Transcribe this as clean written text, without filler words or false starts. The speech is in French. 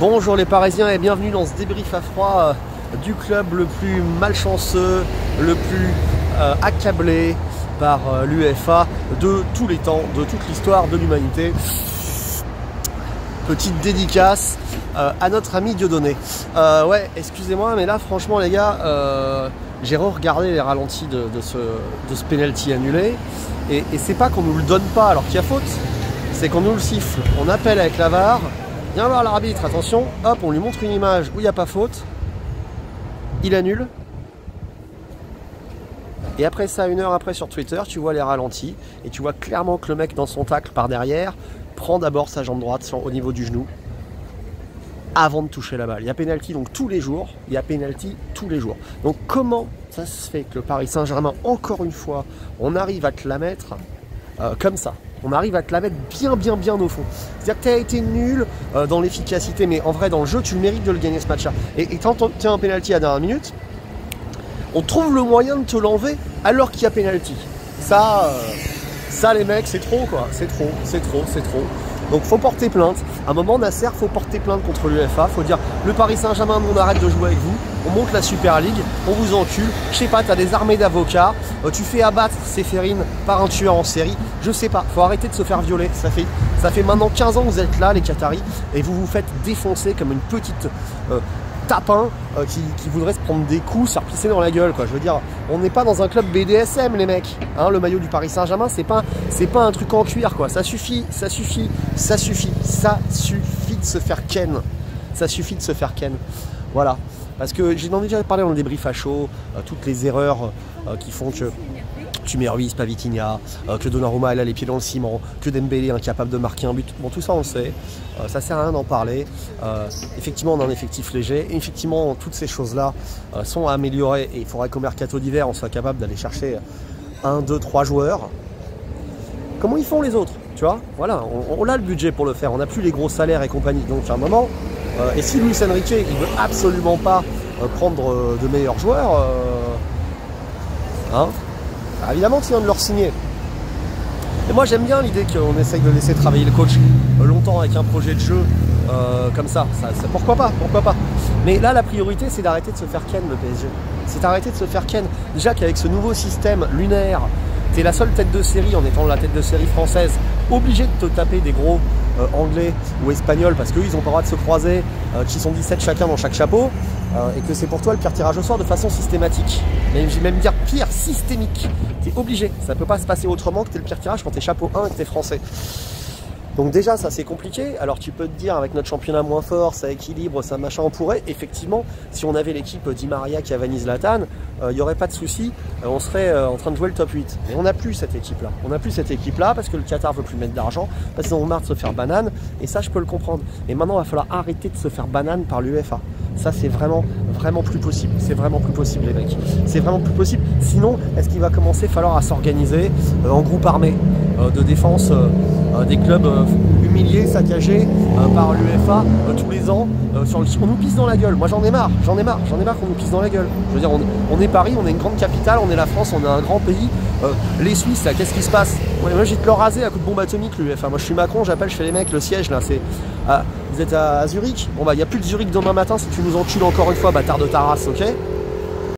Bonjour les Parisiens et bienvenue dans ce débrief à froid du club le plus malchanceux, le plus accablé par l'UEFA de tous les temps, de toute l'histoire de l'humanité. Petite dédicace à notre ami Dieudonné. Ouais, excusez-moi, mais là franchement les gars, j'ai re-regardé les ralentis de ce penalty annulé et c'est pas qu'on nous le donne pas alors qu'il y a faute, c'est qu'on nous le siffle. On appelle avec la VAR. Viens voir l'arbitre, attention, hop, on lui montre une image où il n'y a pas faute, il annule, et après ça, une heure après sur Twitter, tu vois les ralentis, et tu vois clairement que le mec dans son tacle par derrière, prend d'abord sa jambe droite au niveau du genou, avant de toucher la balle. Il y a pénalty donc tous les jours, il y a pénalty tous les jours. Donc comment ça se fait que le Paris Saint-Germain, encore une fois, on arrive à te la mettre comme ça? On arrive à te la mettre bien au fond. C'est-à-dire que tu as été nul dans l'efficacité, mais en vrai, dans le jeu, tu le mérites de le gagner ce match-là. Et quand tu obtiens un penalty à la dernière minute, on trouve le moyen de te l'enlever alors qu'il y a penalty. Ça les mecs, c'est trop, quoi. C'est trop. Donc, faut porter plainte. À un moment, Nasser, faut porter plainte contre l'UEFA. Faut dire, le Paris Saint-Germain, on arrête de jouer avec vous. On monte la Super League, on vous encule. Je sais pas, t'as des armées d'avocats. Tu fais abattre Séphérine par un tueur en série. Je sais pas, faut arrêter de se faire violer. Ça fait maintenant 15 ans que vous êtes là, les Qataris, et vous vous faites défoncer comme une petite tapin qui voudrait se prendre des coups, se faire pisser dans la gueule, quoi. Je veux dire, on n'est pas dans un club BDSM, les mecs. Hein, le maillot du Paris Saint-Germain, c'est pas un truc en cuir, quoi. Ça suffit de se faire ken. Ça suffit de se faire ken. Voilà. Parce que j'ai déjà parlé dans le débrief à chaud, toutes les erreurs qui font que tu mets Ruiz, pas Vitinha, que Donnarumma elle a les pieds dans le ciment, que Dembélé est incapable de marquer un but. Bon, tout ça on le sait, ça sert à rien d'en parler. Effectivement, on a un effectif léger. Et effectivement, toutes ces choses-là sont à améliorer et il faudrait qu'au mercato d'hiver, on soit capable d'aller chercher 1, 2, 3 joueurs. Comment ils font les autres, tu vois? Voilà, on a le budget pour le faire, on n'a plus les gros salaires et compagnie. Donc à un moment, et si Luis Enrique il veut absolument pas prendre de meilleurs joueurs, évidemment qu'il vient de leur signer. Et moi j'aime bien l'idée qu'on essaye de laisser travailler le coach longtemps avec un projet de jeu comme ça. Pourquoi pas. Mais là la priorité c'est d'arrêter de se faire ken le PSG. C'est d'arrêter de se faire ken. Déjà qu'avec ce nouveau système lunaire, t'es la seule tête de série en étant la tête de série française, obligé de te taper des gros anglais ou espagnols parce qu'eux ils n'ont pas le droit de se croiser, qui sont 17 chacun dans chaque chapeau, et que c'est pour toi le pire tirage au sort de façon systématique. Mais j'ai même dire pire, systémique. T'es obligé, ça peut pas se passer autrement que t'es le pire tirage quand t'es chapeau 1 et que t'es français. Donc déjà ça c'est compliqué. Alors tu peux te dire avec notre championnat moins fort, ça équilibre, ça machin, on pourrait effectivement, si on avait l'équipe Di Maria, Cavani, Zlatan, il n'y aurait pas de souci, on serait en train de jouer le top 8. Mais on n'a plus cette équipe là. On n'a plus cette équipe là parce que le Qatar veut plus mettre d'argent, parce qu'ils ont marre de se faire banane, et ça je peux le comprendre. Et maintenant il va falloir arrêter de se faire banane par l'UEFA. Ça c'est vraiment plus possible. C'est vraiment plus possible les mecs. C'est vraiment plus possible. Sinon, est-ce qu'il va commencer à falloir à s'organiser en groupe armé de défense des clubs humiliés, saccagés par l'UEFA tous les ans. On nous pisse dans la gueule. Moi j'en ai marre qu'on nous pisse dans la gueule. Je veux dire, on est Paris, on est une grande capitale, on est la France, on est un grand pays. Les Suisses, là, qu'est-ce qui se passe? Moi j'ai de leur raser à coup de bombe atomique l'UEFA. Moi je suis Macron, j'appelle, je fais les mecs, le siège là, c'est... vous êtes à Zurich? Bon bah il n'y a plus de Zurich demain matin si tu nous encules encore une fois, bâtard de ta race, ok?